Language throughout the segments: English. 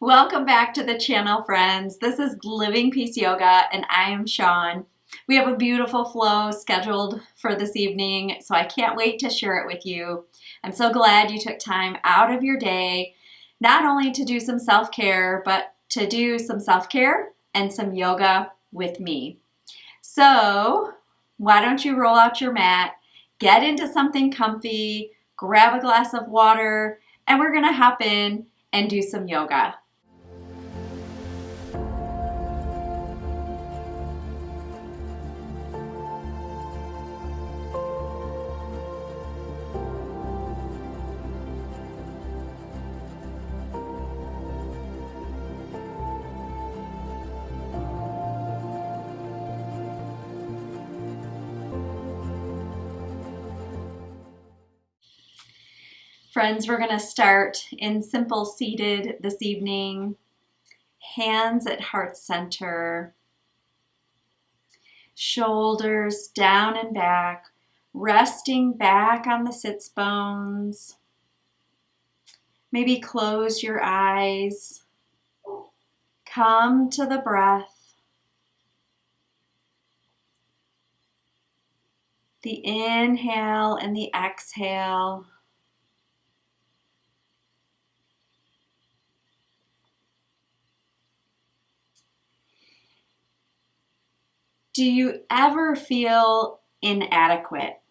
Welcome back to the channel, friends. This is Living Peace Yoga, and I am Shawn. We have a beautiful flow scheduled for this evening, so I can't wait to share it with you. I'm so glad you took time out of your day, not only to do some self-care, but to do some self-care and some yoga with me. So why don't you roll out your mat, get into something comfy, grab a glass of water, and we're gonna hop in and do some yoga. Friends, we're going to start in simple seated this evening. Hands at heart center. Shoulders down and back, resting back on the sits bones. Maybe close your eyes. Come to the breath. The inhale and the exhale. Do you ever feel inadequate?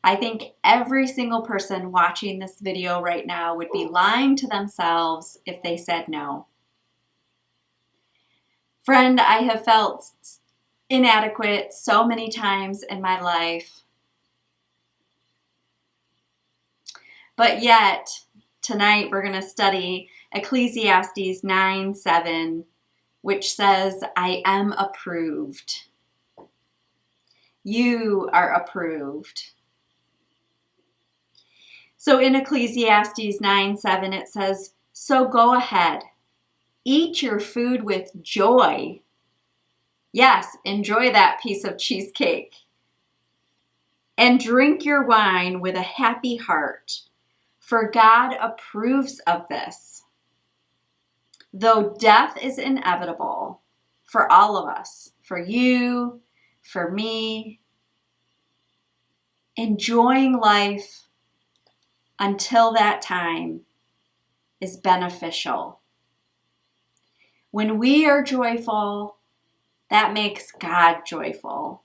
I think every single person watching this video right now would be lying to themselves if they said no. Friend, I have felt inadequate so many times in my life. But yet, tonight we're going to study Ecclesiastes 9:7, which says, I am approved. You are approved. So in Ecclesiastes 9:7, it says, so go ahead, eat your food with joy. Yes, enjoy that piece of cheesecake. And drink your wine with a happy heart, for God approves of this. Though death is inevitable for all of us, for you, for me, enjoying life until that time is beneficial. When we are joyful, that makes God joyful.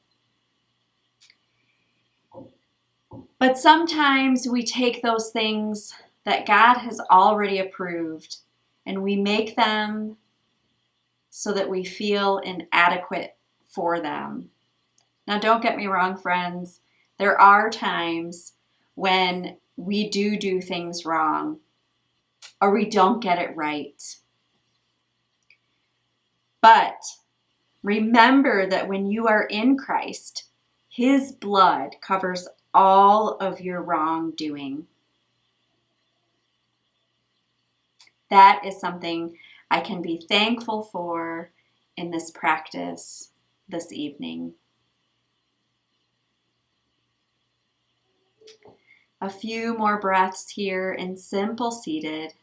But sometimes we take those things that God has already approved and we make them so that we feel inadequate for them. Now, don't get me wrong, friends. There are times when we do things wrong or we don't get it right. But remember that when you are in Christ, His blood covers all of your wrongdoing. That is something I can be thankful for in this practice this evening. A few more breaths here in simple seated.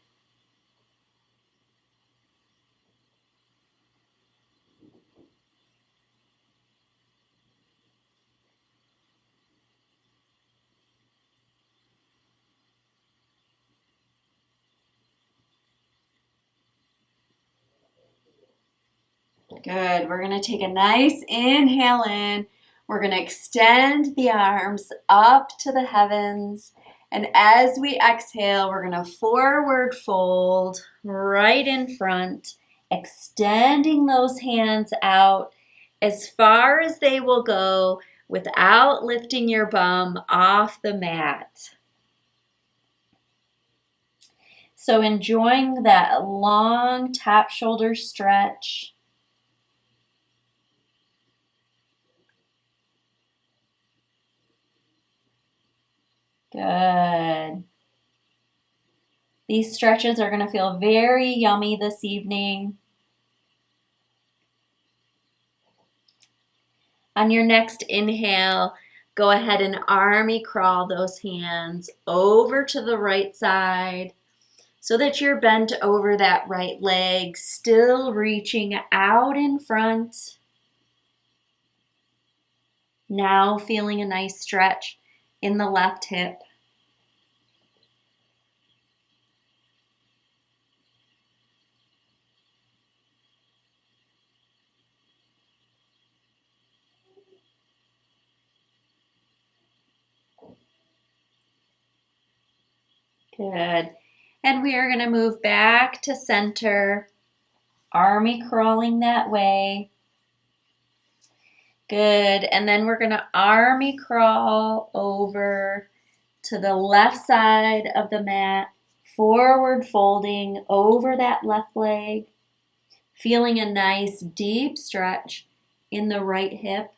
Good. We're going to take a nice inhale in. We're going to extend the arms up to the heavens. And as we exhale, we're going to forward fold right in front, extending those hands out as far as they will go without lifting your bum off the mat. So enjoying that long top shoulder stretch. Good. These stretches are going to feel very yummy this evening. On your next inhale, Go ahead and army crawl those hands over to the right side so that you're bent over that right leg, still reaching out in front. Now feeling a nice stretch in the left hip. Good. And we are going to move back to center, army crawling that way. Good. And then we're going to army crawl over to the left side of the mat, forward folding over that left leg, feeling a nice deep stretch in the right hip.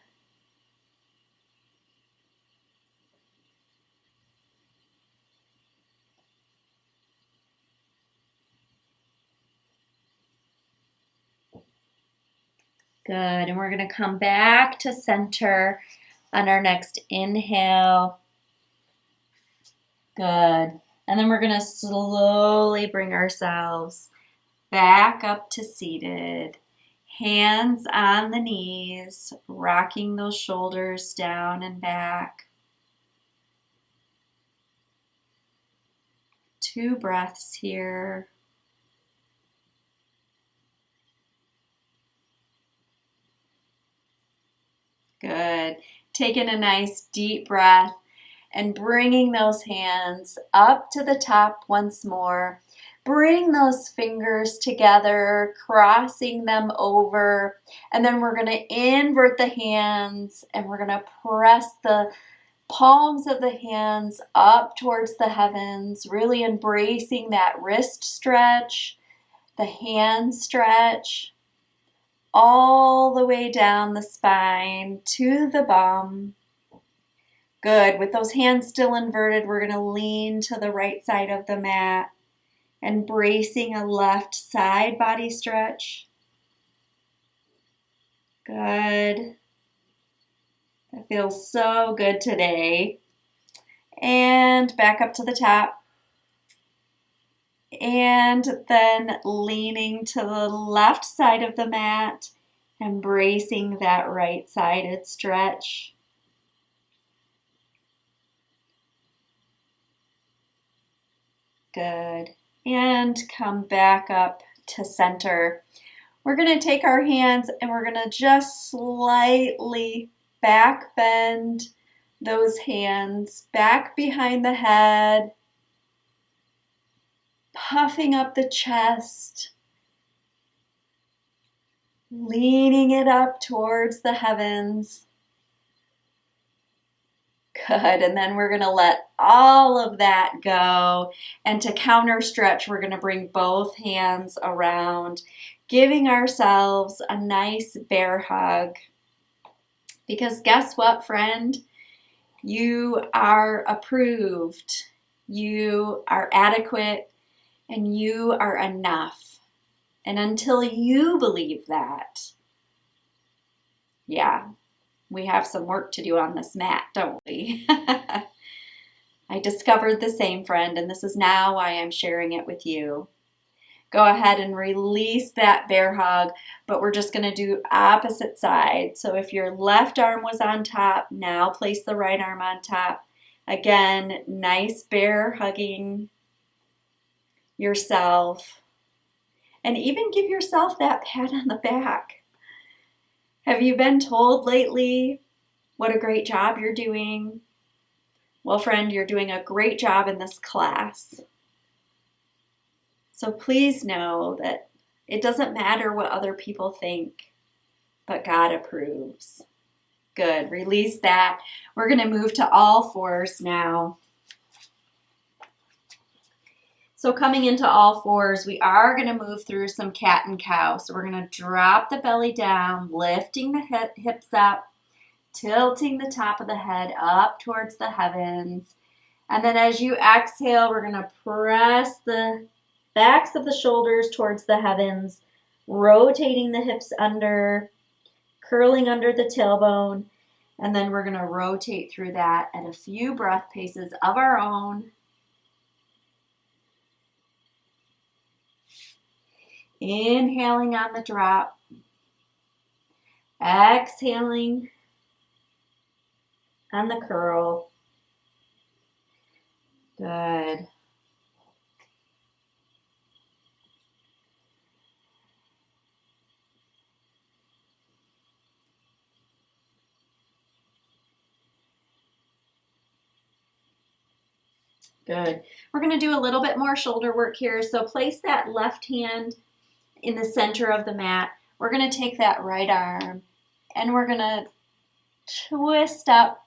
Good, and we're going to come back to center on our next inhale. Good, and then we're going to slowly bring ourselves back up to seated. Hands on the knees, rocking those shoulders down and back. 2 breaths here. Good. Taking a nice deep breath and bringing those hands up to the top once more. Bring those fingers together, crossing them over, and then we're going to invert the hands and we're going to press the palms of the hands up towards the heavens, really embracing that wrist stretch, the hand stretch, all the way down the spine to the bum. Good. With those hands still inverted, we're going to lean to the right side of the mat, embracing a left side body stretch. Good. That feels so good today. And back up to the top. And then leaning to the left side of the mat, embracing that right-sided stretch. Good. And come back up to center. We're going to take our hands and we're going to just slightly back bend those hands back behind the head, puffing up the chest, leaning it up towards the heavens. Good, and then we're going to let all of that go. And to counter stretch, we're going to bring both hands around, giving ourselves a nice bear hug. Because guess what, friend? You are approved. You are adequate. And you are enough. And until you believe that, yeah, we have some work to do on this mat, don't we? I discovered the same, friend, and this is now why I'm sharing it with you. Go ahead and release that bear hug, but we're just going to do opposite side. So if your left arm was on top, now place the right arm on top. Again, nice bear hugging yourself, and even give yourself that pat on the back. Have you been told lately what a great job you're doing? Well, friend, you're doing a great job in this class. So please know that it doesn't matter what other people think, but God approves. Good, release that. We're going to move to all fours now. So coming into all fours, we are going to move through some cat and cow. So we're going to drop the belly down, lifting the hips up, tilting the top of the head up towards the heavens. And then as you exhale, we're going to press the backs of the shoulders towards the heavens, rotating the hips under, curling under the tailbone. And then we're going to rotate through that at a few breath paces of our own. Inhaling on the drop. Exhaling on the curl. Good. Good. We're going to do a little bit more shoulder work here. So place that left hand in the center of the mat. We're going to take that right arm and we're going to twist up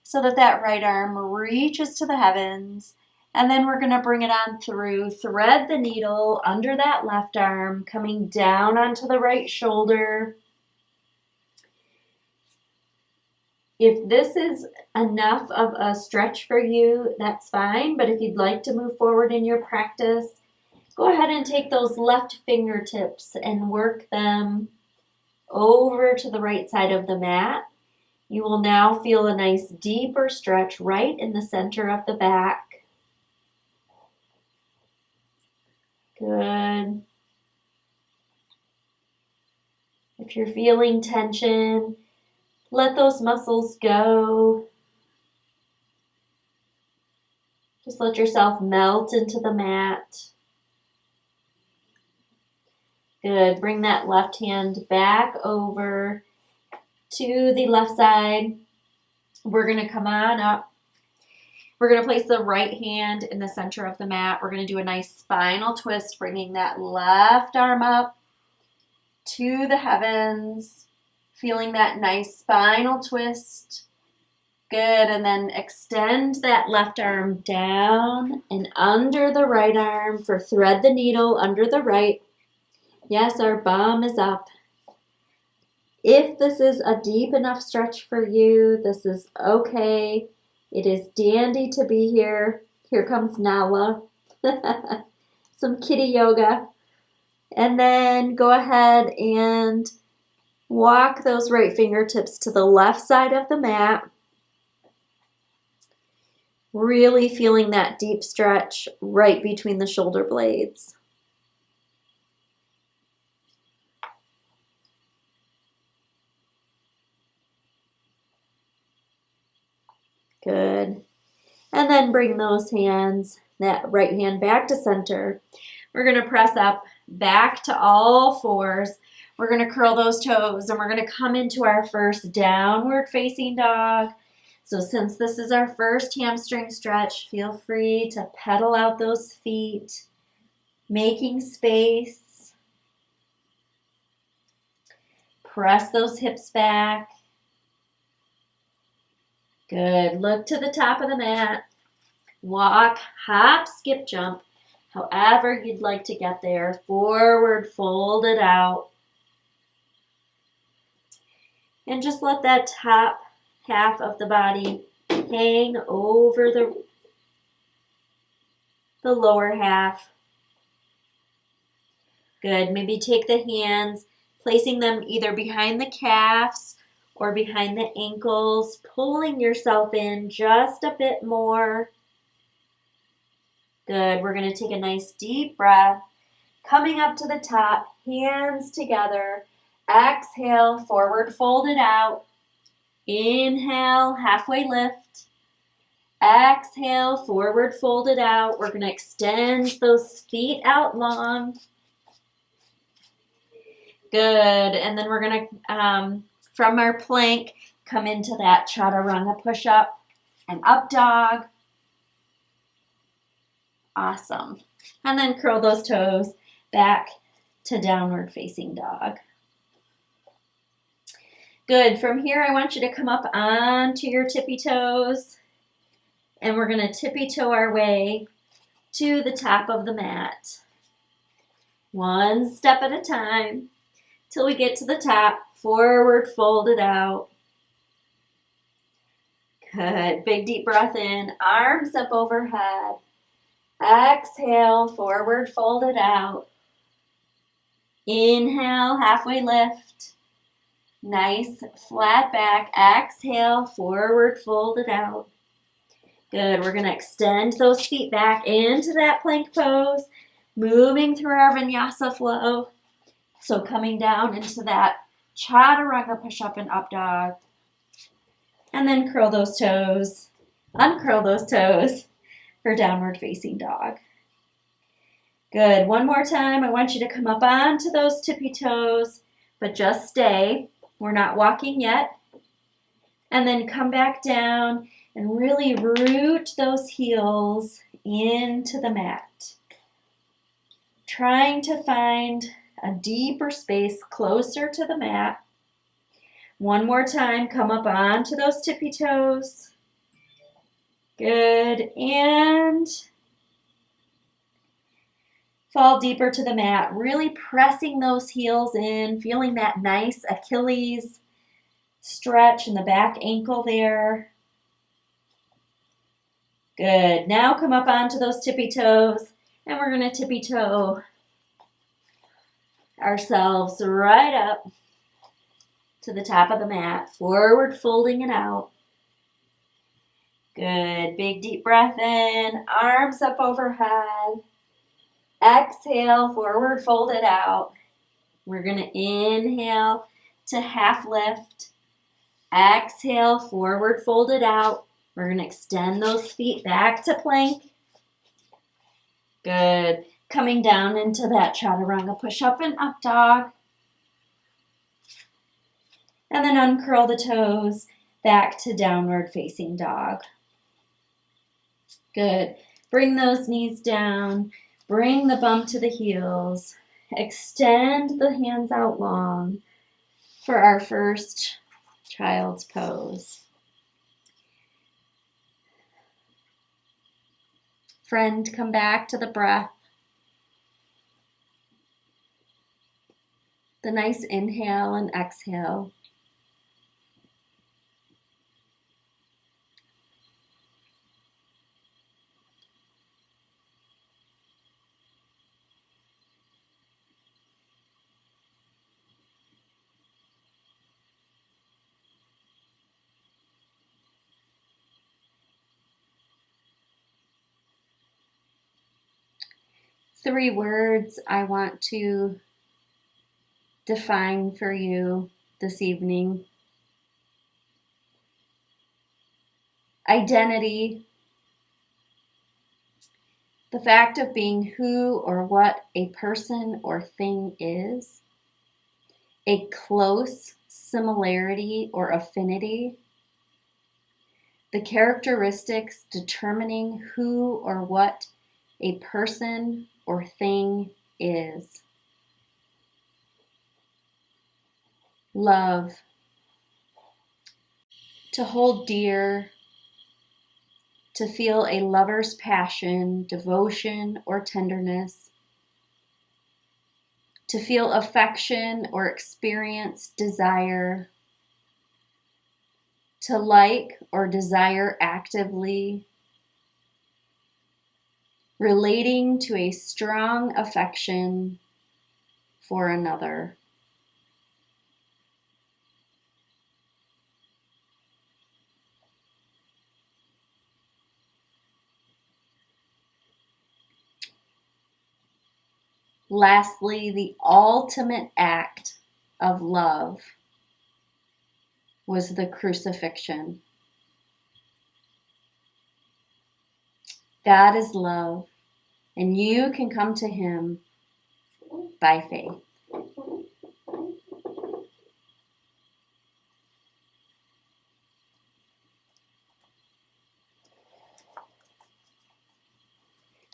so that that right arm reaches to the heavens. And then we're going to bring it on through. Thread the needle under that left arm, coming down onto the right shoulder. If this is enough of a stretch for you, that's fine. But if you'd like to move forward in your practice, go ahead and take those left fingertips and work them over to the right side of the mat. You will now feel a nice deeper stretch right in the center of the back. Good. If you're feeling tension, let those muscles go. Just let yourself melt into the mat. Good. Bring that left hand back over to the left side. We're going to come on up. We're going to place the right hand in the center of the mat. We're going to do a nice spinal twist, bringing that left arm up to the heavens. Feeling that nice spinal twist. Good. And then extend that left arm down and under the right arm for thread the needle under the right. Yes, our bum is up. If this is a deep enough stretch for you, this is okay. It is dandy to be here. Here comes Nala. Some kitty yoga. And then go ahead and walk those right fingertips to the left side of the mat. Really feeling that deep stretch right between the shoulder blades. Good. And then bring those hands, that right hand back to center. We're going to press up back to all fours. We're going to curl those toes and we're going to come into our first downward facing dog. So since this is our first hamstring stretch, feel free to pedal out those feet, making space. Press those hips back. Good. Look to the top of the mat. Walk, hop, skip, jump. However you'd like to get there. Forward, fold it out. And just let that top half of the body hang over the lower half. Good. Maybe take the hands, placing them either behind the calves or behind the ankles, pulling yourself in just a bit more. Good. We're going to take a nice deep breath. Coming up to the top, hands together. Exhale, forward fold it out. Inhale, halfway lift. Exhale, forward fold it out. We're going to extend those feet out long. Good. And then we're going to, from our plank, come into that chaturanga push-up and up dog. Awesome. And then curl those toes back to downward facing dog. Good. From here, I want you to come up onto your tippy toes. And we're going to tippy toe our way to the top of the mat. One step at a time till we get to the top. Forward, fold it out. Good. Big deep breath in. Arms up overhead. Exhale, forward, fold it out. Inhale, halfway lift. Nice flat back. Exhale, forward, fold it out. Good. We're going to extend those feet back into that plank pose, moving through our vinyasa flow. So coming down into that chaturanga push-up and up dog. And then curl those toes, uncurl those toes for downward facing dog. Good. One more time. I want you to come up onto those tippy toes, but just stay. We're not walking yet. And then come back down and really root those heels into the mat. Trying to find a deeper space closer to the mat. One more time, come up onto those tippy toes. Good, and fall deeper to the mat, really pressing those heels in, feeling that nice Achilles stretch in the back ankle there. Good, now come up onto those tippy toes, and we're going to tippy toe ourselves right up to the top of the mat, forward folding it out. Good, big deep breath in, arms up overhead. Exhale, forward fold it out. We're going to inhale to half lift. Exhale, forward fold it out. We're going to extend those feet back to plank. Good. Coming down into that chaturanga push-up and up dog. And then uncurl the toes back to downward facing dog. Good. Bring those knees down. Bring the bum to the heels. Extend the hands out long for our first child's pose. Friend, come back to the breath. The nice inhale and exhale. Three words I want to define for you this evening. Identity, the fact of being who or what a person or thing is. A close similarity or affinity. The characteristics determining who or what a person or thing is. Love, to hold dear, to feel a lover's passion, devotion, or tenderness, to feel affection or experience desire, to like or desire actively, relating to a strong affection for another. Lastly, the ultimate act of love was the crucifixion. God is love, and you can come to Him by faith.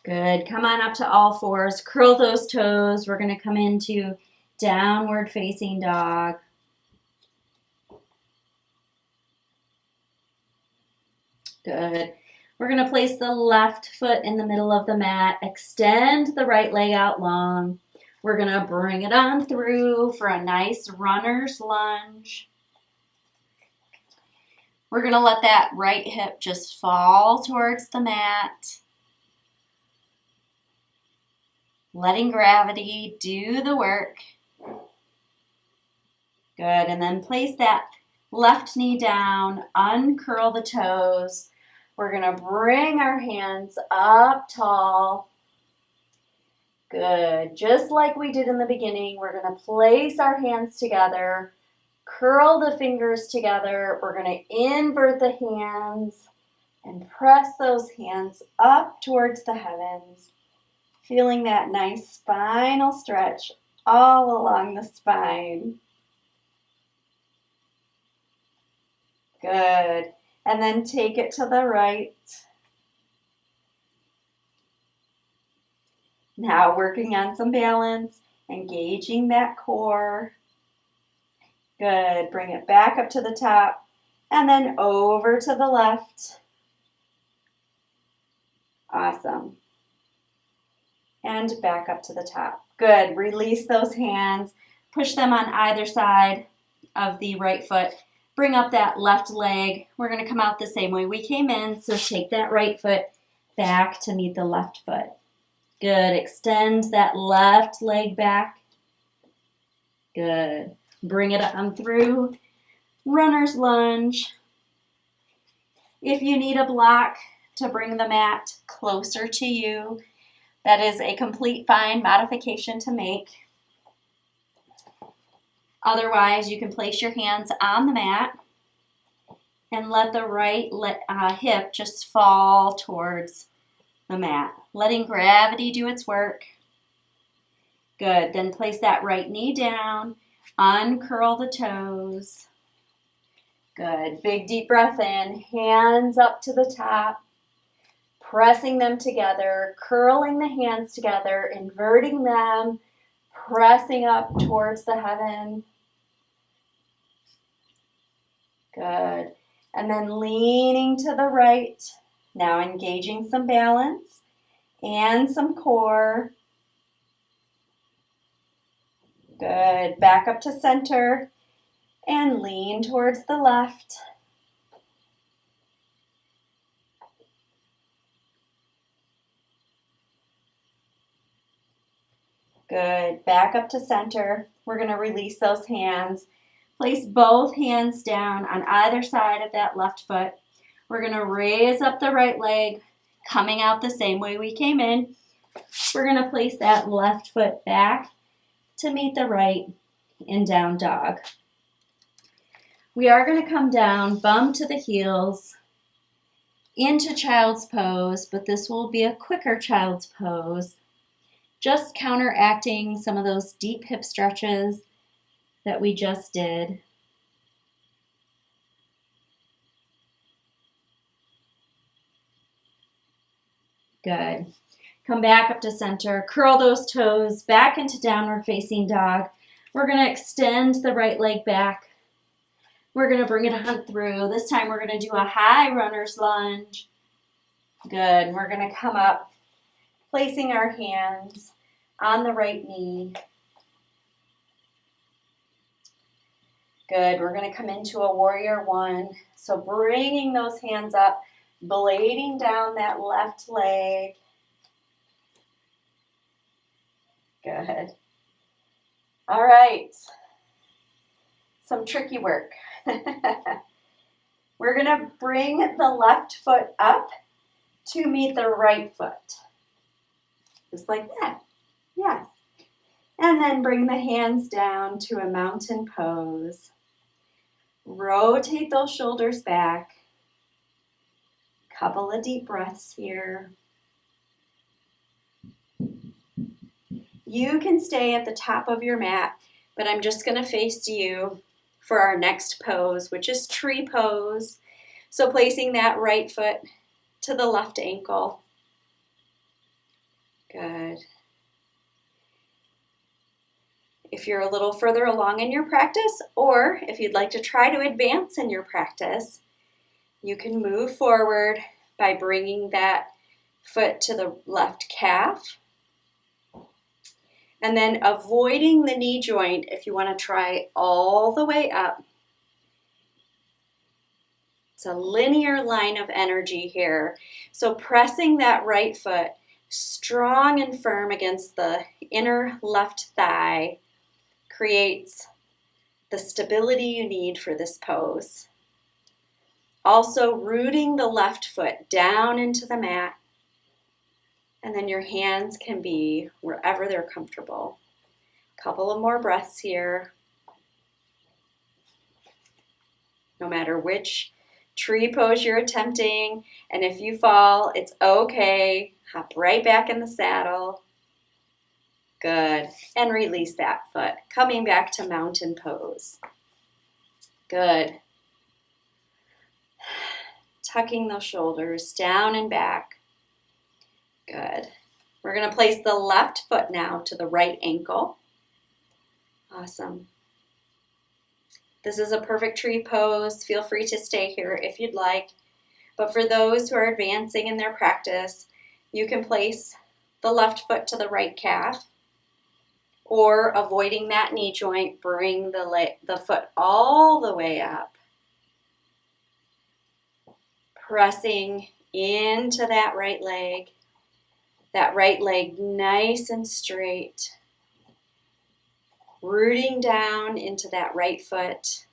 Good. Come on up to all fours. Curl those toes. We're going to come into downward facing dog. Good. We're going to place the left foot in the middle of the mat. Extend the right leg out long. We're going to bring it on through for a nice runner's lunge. We're going to let that right hip just fall towards the mat. Letting gravity do the work. Good, and then place that left knee down, uncurl the toes. We're gonna bring our hands up tall. Good, just like we did in the beginning, we're gonna place our hands together, curl the fingers together. We're gonna invert the hands and press those hands up towards the heavens, feeling that nice spinal stretch all along the spine. Good. And then take it to the right. Now working on some balance, engaging that core. Good. Bring it back up to the top and then over to the left. Awesome. And back up to the top. Good. Release those hands. Push them on either side of the right foot. Bring up that left leg. We're going to come out the same way we came in. So take that right foot back to meet the left foot. Good. Extend that left leg back. Good. Bring it on through. Runner's lunge. If you need a block to bring the mat closer to you, that is a complete fine modification to make. Otherwise, you can place your hands on the mat and let the right hip just fall towards the mat, letting gravity do its work. Good. Then place that right knee down, uncurl the toes. Good. Big deep breath in, hands up to the top, pressing them together, curling the hands together, inverting them, pressing up towards the heaven. Good. And then leaning to the right. Now engaging some balance and some core. Good. Back up to center and lean towards the left. Good. Back up to center. We're going to release those hands. Place both hands down on either side of that left foot. We're going to raise up the right leg, coming out the same way we came in. We're going to place that left foot back to meet the right in down dog. We are going to come down, bum to the heels, into child's pose, but this will be a quicker child's pose, just counteracting some of those deep hip stretches that we just did. Good. Come back up to center, curl those toes back into downward facing dog. We're going to extend the right leg back. We're going to bring it on through. This time we're going to do a high runner's lunge. Good. We're going to come up, placing our hands on the right knee. Good. We're going to come into a warrior one. So bringing those hands up, blading down that left leg. Good. All right. Some tricky work. We're going to bring the left foot up to meet the right foot. Just like that. Yes. And then bring the hands down to a mountain pose. Rotate those shoulders back. Couple of deep breaths here. You can stay at the top of your mat, but I'm just going to face you for our next pose, which is tree pose. So placing that right foot to the left ankle. Good. If you're a little further along in your practice, or if you'd like to try to advance in your practice, you can move forward by bringing that foot to the left calf. And then avoiding the knee joint if you want to try all the way up. It's a linear line of energy here. So pressing that right foot strong and firm against the inner left thigh creates the stability you need for this pose. Also rooting the left foot down into the mat, and then your hands can be wherever they're comfortable. Couple of more breaths here. No matter which tree pose you're attempting, and if you fall, it's okay. Hop right back in the saddle. Good. And release that foot. Coming back to mountain pose. Good. Tucking those shoulders down and back. Good. We're going to place the left foot now to the right ankle. Awesome. This is a perfect tree pose. Feel free to stay here if you'd like. But for those who are advancing in their practice, you can place the left foot to the right calf, or avoiding that knee joint, bring the foot all the way up. Pressing into that right leg nice and straight. Rooting down into that right foot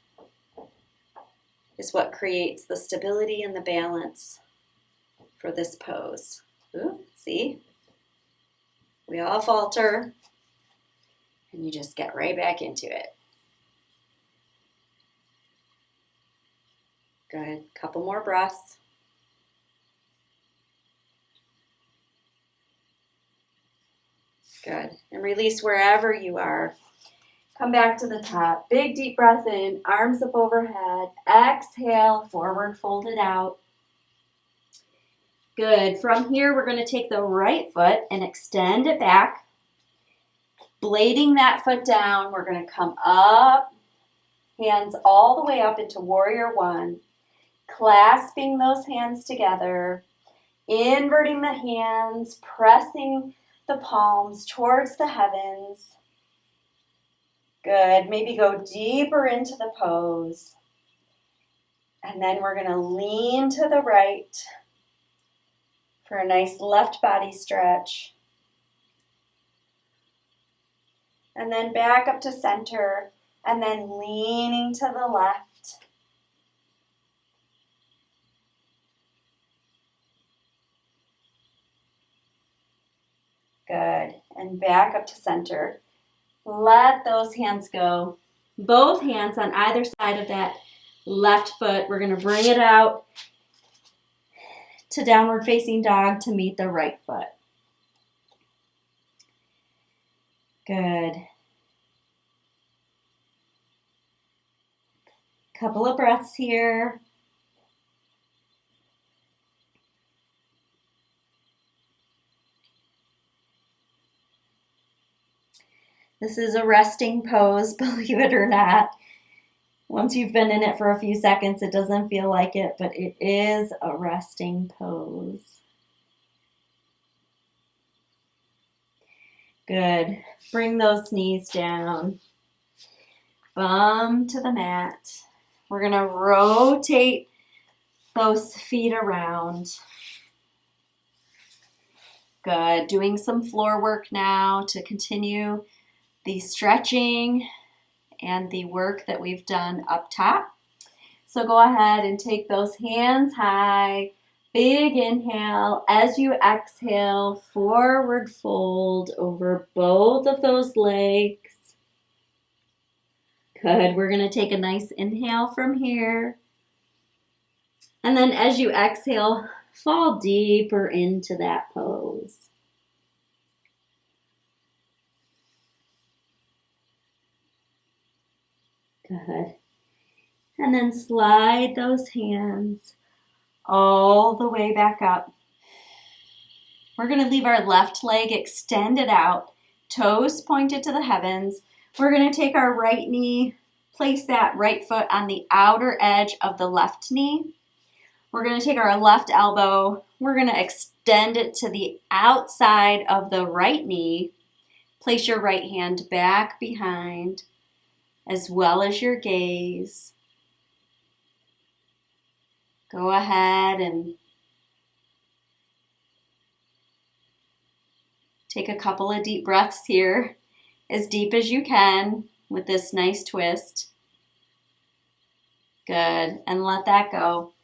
is what creates the stability and the balance for this pose. Ooh, see? We all falter, and you just get right back into it. Good. Couple more breaths. Good. And release wherever you are. Come back to the top. Big deep breath in, arms up overhead. Exhale, forward folded out. Good. From here, we're going to take the right foot and extend it back. Blading that foot down, we're going to come up, hands all the way up into warrior one. Clasping those hands together. Inverting the hands, pressing the palms towards the heavens. Good. Maybe go deeper into the pose. And then we're going to lean to the right for a nice left body stretch. And then back up to center, and then leaning to the left. Good. And back up to center. Let those hands go. Both hands on either side of that left foot. We're going to bring it out to downward facing dog to meet the right foot. Good. Couple of breaths here. This is a resting pose, believe it or not. Once you've been in it for a few seconds, it doesn't feel like it, but it is a resting pose. Good. Bring those knees down. Bum to the mat. We're going to rotate those feet around. Good. Doing some floor work now to continue the stretching and the work that we've done up top. So go ahead and take those hands high. Big inhale. As you exhale, forward fold over both of those legs. Good. We're going to take a nice inhale from here. And then as you exhale, fall deeper into that pose. Good. And then slide those hands all the way back up. We're going to leave our left leg extended out, toes pointed to the heavens. We're going to take our right knee, place that right foot on the outer edge of the left knee. We're going to take our left elbow. We're going to extend it to the outside of the right knee. Place your right hand back behind, as well as your gaze. Go ahead and take a couple of deep breaths here, as deep as you can with this nice twist. Good. And let that go.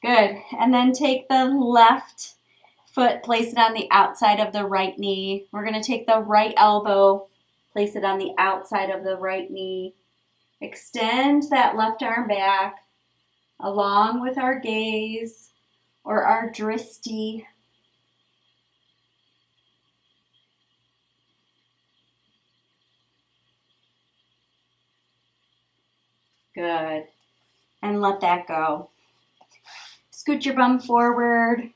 Good. And then take the left foot, place it on the outside of the right knee. We're going to take the right elbow, place it on the outside of the right knee. Extend that left arm back along with our gaze or our drishti. Good. And let that go. Scoot your bum forward.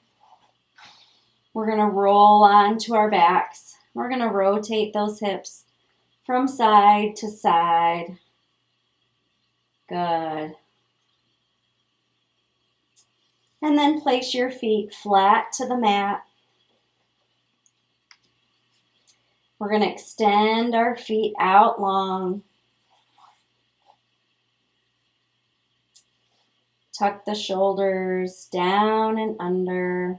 We're going to roll onto our backs. We're going to rotate those hips from side to side. Good. And then place your feet flat to the mat. We're going to extend our feet out long. Tuck the shoulders down and under.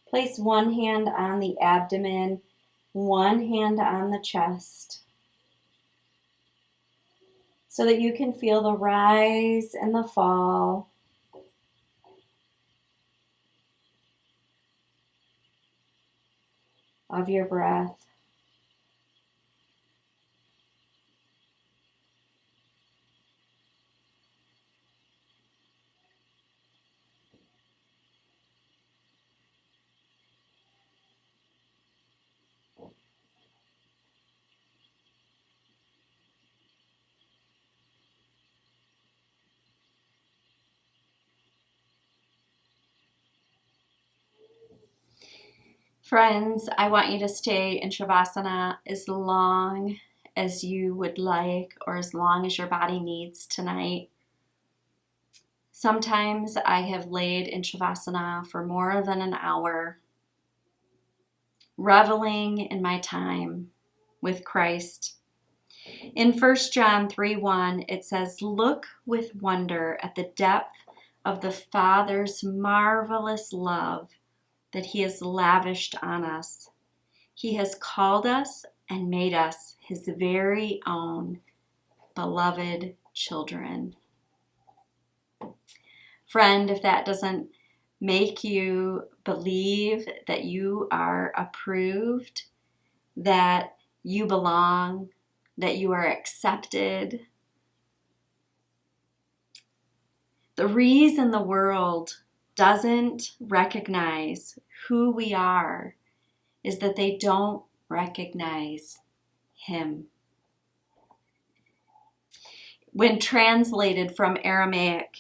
Place one hand on the abdomen, one hand on the chest, so that you can feel the rise and the fall. Of your breath. Friends, I want you to stay in Shavasana as long as you would like or as long as your body needs tonight. Sometimes I have laid in Shavasana for more than an hour, reveling in my time with Christ. In 1 John 3:1, it says, "Look with wonder at the depth of the Father's marvelous love that He has lavished on us. He has called us and made us His very own beloved children." Friend, if that doesn't make you believe that you are approved, that you belong, that you are accepted, the reason the world doesn't recognize who we are is that they don't recognize Him. When translated from Aramaic,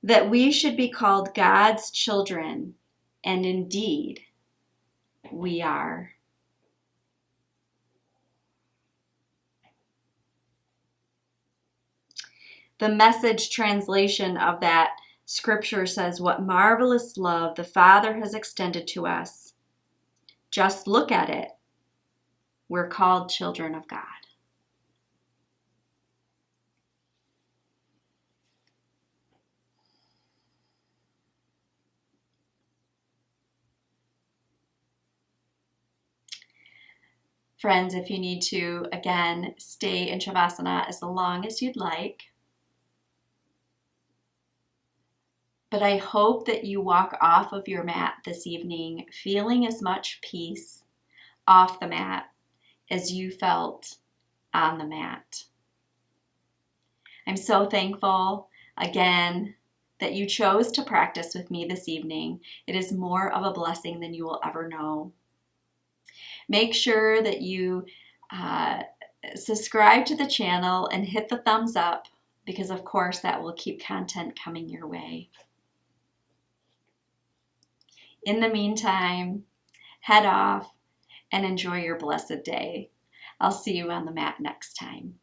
that we should be called God's children, and indeed, we are. The Message translation of that scripture says, "What marvelous love the Father has extended to us. Just look at it. We're called children of God." Friends, if you need to, again, stay in Shavasana as long as you'd like. But I hope that you walk off of your mat this evening feeling as much peace off the mat as you felt on the mat. I'm so thankful, again, that you chose to practice with me this evening. It is more of a blessing than you will ever know. Make sure that you subscribe to the channel and hit the thumbs up, because of course that will keep content coming your way. In the meantime, head off and enjoy your blessed day. I'll see you on the mat next time.